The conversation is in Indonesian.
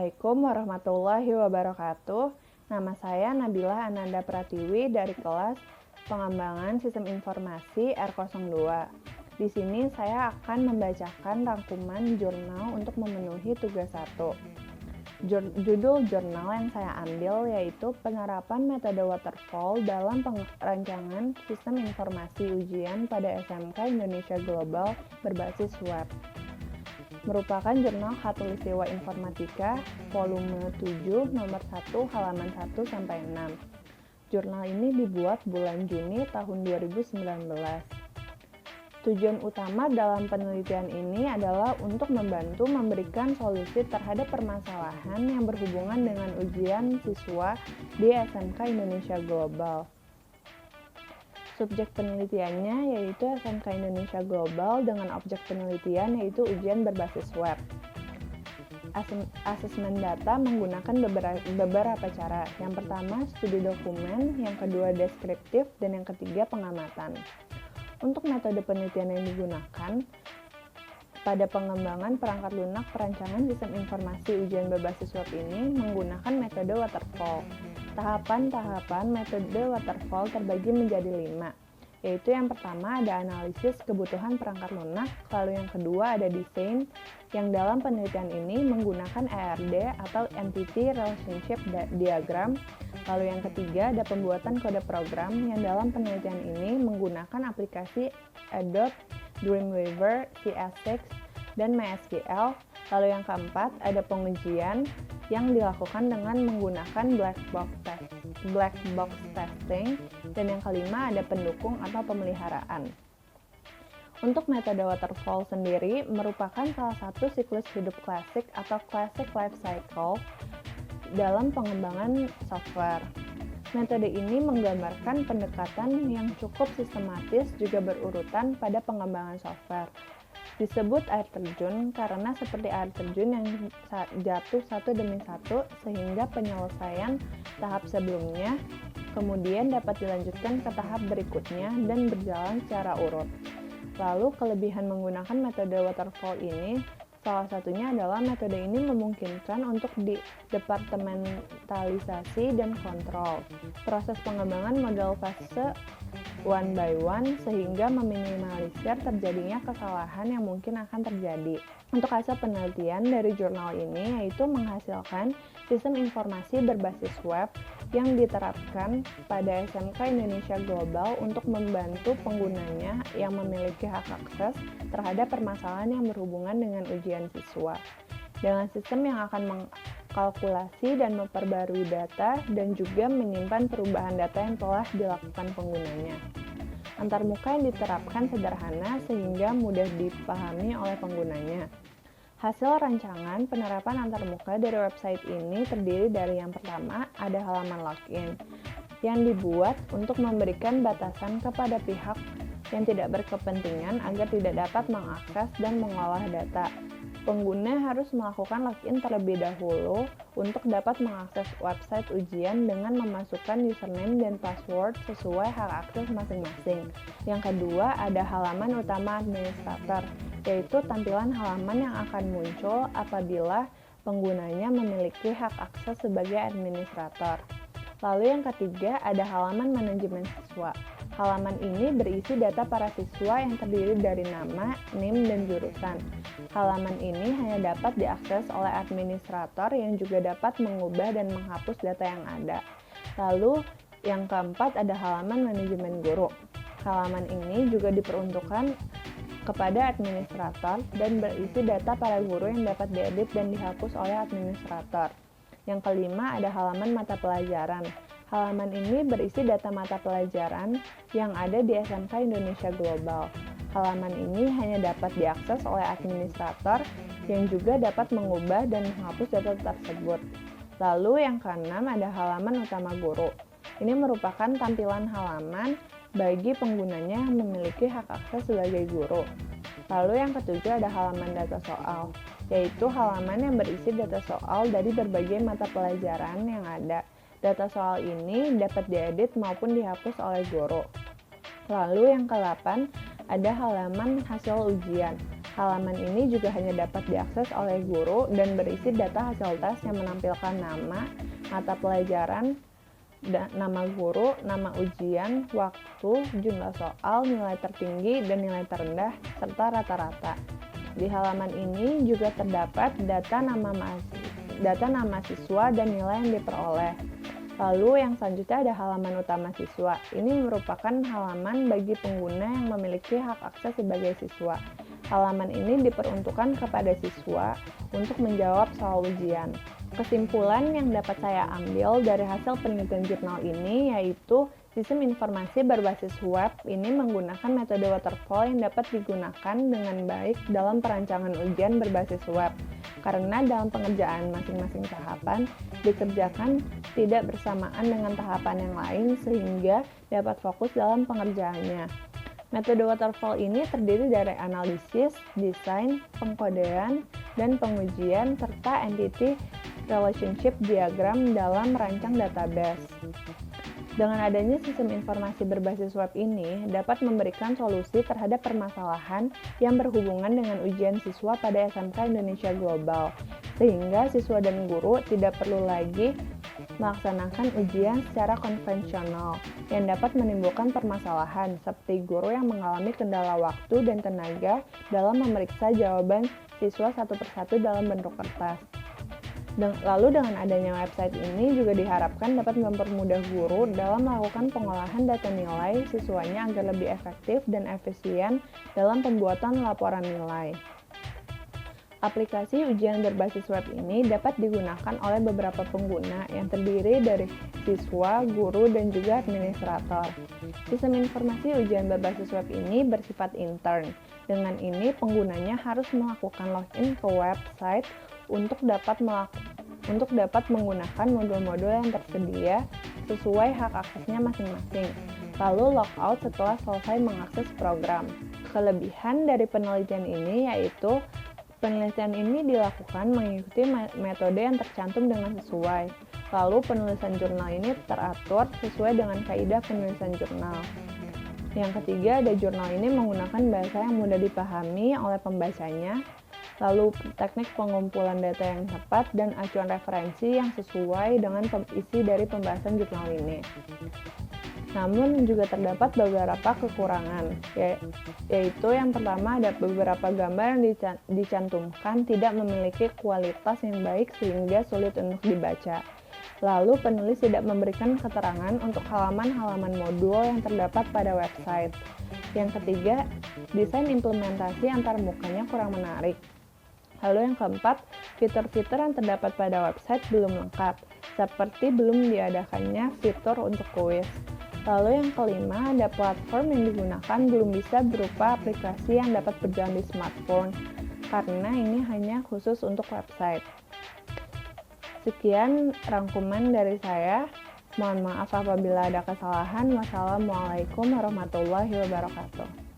Assalamualaikum warahmatullahi wabarakatuh. Nama saya Nabila Ananda Pratiwi dari kelas Pengembangan Sistem Informasi R02. Di sini saya akan membacakan rangkuman jurnal untuk memenuhi tugas 1. Judul jurnal yang saya ambil yaitu Penerapan Metode Waterfall dalam Perancangan Sistem Informasi Ujian pada SMK Indonesia Global berbasis web. Merupakan jurnal Khatulistiwa Informatika volume 7 nomor 1 halaman 1-6. Jurnal ini dibuat bulan Juni tahun 2019. Tujuan utama dalam penelitian ini adalah untuk membantu memberikan solusi terhadap permasalahan yang berhubungan dengan ujian siswa di SMK Indonesia Global. Subjek penelitiannya yaitu SMK Indonesia Global dengan objek penelitian yaitu ujian berbasis web. Asesmen data menggunakan beberapa cara. Yang pertama, studi dokumen, yang kedua, deskriptif, dan yang ketiga, pengamatan. Untuk metode penelitian yang digunakan pada pengembangan perangkat lunak perancangan sistem informasi ujian berbasis web ini menggunakan metode waterfall. Tahapan-tahapan metode waterfall terbagi menjadi 5, yaitu yang pertama ada analisis kebutuhan perangkat lunak, lalu yang kedua ada desain, yang dalam penelitian ini menggunakan ERD atau Entity Relationship Diagram, lalu yang ketiga ada pembuatan kode program, yang dalam penelitian ini menggunakan aplikasi Adobe Dreamweaver, CS6, dan MySQL, lalu yang keempat ada pengujian yang dilakukan dengan menggunakan black box testing, dan yang kelima ada pendukung atau pemeliharaan. Untuk metode waterfall sendiri merupakan salah satu siklus hidup klasik atau classic life cycle dalam pengembangan software. Metode ini menggambarkan pendekatan yang cukup sistematis juga berurutan pada pengembangan software. Disebut air terjun karena seperti air terjun yang jatuh satu demi satu sehingga penyelesaian tahap sebelumnya kemudian dapat dilanjutkan ke tahap berikutnya dan berjalan secara urut. Lalu kelebihan menggunakan metode waterfall ini salah satunya adalah metode ini memungkinkan untuk departementalisasi dan kontrol proses pengembangan model fase one by one sehingga meminimalisir terjadinya kesalahan yang mungkin akan terjadi. Untuk hasil penelitian dari jurnal ini yaitu menghasilkan sistem informasi berbasis web yang diterapkan pada SMK Indonesia Global untuk membantu penggunanya yang memiliki hak akses terhadap permasalahan yang berhubungan dengan ujian siswa. Dengan sistem yang akan mengkalkulasi dan memperbarui data dan juga menyimpan perubahan data yang telah dilakukan penggunanya. Antarmuka yang diterapkan sederhana sehingga mudah dipahami oleh penggunanya. Hasil rancangan penerapan antarmuka dari website ini terdiri dari yang pertama ada halaman login yang dibuat untuk memberikan batasan kepada pihak yang tidak berkepentingan agar tidak dapat mengakses dan mengolah data. Pengguna harus melakukan login terlebih dahulu untuk dapat mengakses website ujian dengan memasukkan username dan password sesuai hak akses masing-masing. Yang kedua, ada halaman utama administrator, yaitu tampilan halaman yang akan muncul apabila penggunanya memiliki hak akses sebagai administrator. Lalu yang ketiga, ada halaman manajemen siswa. Halaman ini berisi data para siswa yang terdiri dari nama, NIM, dan jurusan. Halaman ini hanya dapat diakses oleh administrator yang juga dapat mengubah dan menghapus data yang ada. Lalu yang keempat ada halaman manajemen guru. Halaman ini juga diperuntukkan kepada administrator dan berisi data para guru yang dapat diedit dan dihapus oleh administrator. Yang kelima ada halaman mata pelajaran. Halaman ini berisi data mata pelajaran yang ada di SMK Indonesia Global. Halaman ini hanya dapat diakses oleh administrator yang juga dapat mengubah dan menghapus data tersebut. Lalu yang keenam ada halaman utama guru. Ini merupakan tampilan halaman bagi penggunanya yang memiliki hak akses sebagai guru. Lalu yang ketujuh ada halaman data soal, yaitu halaman yang berisi data soal dari berbagai mata pelajaran yang ada. Data soal ini dapat diedit maupun dihapus oleh guru. Lalu yang ke-8 ada halaman hasil ujian. Halaman ini juga hanya dapat diakses oleh guru dan berisi data hasil tes yang menampilkan nama, mata pelajaran, nama guru, nama ujian, waktu, jumlah soal, nilai tertinggi dan nilai terendah, serta rata-rata. Di halaman ini juga terdapat data nama siswa dan nilai yang diperoleh. Lalu yang selanjutnya ada halaman utama siswa. Ini merupakan halaman bagi pengguna yang memiliki hak akses sebagai siswa. Halaman ini diperuntukkan kepada siswa untuk menjawab soal ujian. Kesimpulan yang dapat saya ambil dari hasil penelitian jurnal ini yaitu sistem informasi berbasis web ini menggunakan metode waterfall yang dapat digunakan dengan baik dalam perancangan ujian berbasis web karena dalam pengerjaan masing-masing tahapan dikerjakan tidak bersamaan dengan tahapan yang lain sehingga dapat fokus dalam pengerjaannya. Metode waterfall ini terdiri dari analisis, desain, pengkodean, dan pengujian, serta entity relationship diagram dalam merancang database. Dengan adanya sistem informasi berbasis web ini dapat memberikan solusi terhadap permasalahan yang berhubungan dengan ujian siswa pada SMK Indonesia Global, sehingga siswa dan guru tidak perlu lagi melaksanakan ujian secara konvensional yang dapat menimbulkan permasalahan seperti guru yang mengalami kendala waktu dan tenaga dalam memeriksa jawaban siswa satu persatu dalam bentuk kertas. Lalu dengan adanya website ini juga diharapkan dapat mempermudah guru dalam melakukan pengolahan data nilai siswanya agar lebih efektif dan efisien dalam pembuatan laporan nilai. Aplikasi ujian berbasis web ini dapat digunakan oleh beberapa pengguna yang terdiri dari siswa, guru, dan juga administrator. Sistem informasi ujian berbasis web ini bersifat intern. Dengan ini, penggunanya harus melakukan login ke website untuk dapat menggunakan modul-modul yang tersedia sesuai hak aksesnya masing-masing, lalu logout setelah selesai mengakses program. Kelebihan dari penelitian ini yaitu penelitian ini dilakukan mengikuti metode yang tercantum dengan sesuai. Lalu penulisan jurnal ini teratur sesuai dengan kaidah penulisan jurnal. Yang ketiga, ada jurnal ini menggunakan bahasa yang mudah dipahami oleh pembacanya. Lalu teknik pengumpulan data yang tepat dan acuan referensi yang sesuai dengan isi dari pembahasan jurnal ini. Namun juga terdapat beberapa kekurangan, yaitu yang pertama ada beberapa gambar yang dicantumkan tidak memiliki kualitas yang baik sehingga sulit untuk dibaca. Lalu penulis tidak memberikan keterangan untuk halaman-halaman modul yang terdapat pada website. Yang ketiga, desain implementasi antarmukanya kurang menarik. Lalu yang keempat, fitur-fitur yang terdapat pada website belum lengkap, seperti belum diadakannya fitur untuk kuis. Lalu yang kelima, ada platform yang digunakan belum bisa berupa aplikasi yang dapat berjalan di smartphone, karena ini hanya khusus untuk website. Sekian rangkuman dari saya. Mohon maaf apabila ada kesalahan. Wassalamualaikum warahmatullahi wabarakatuh.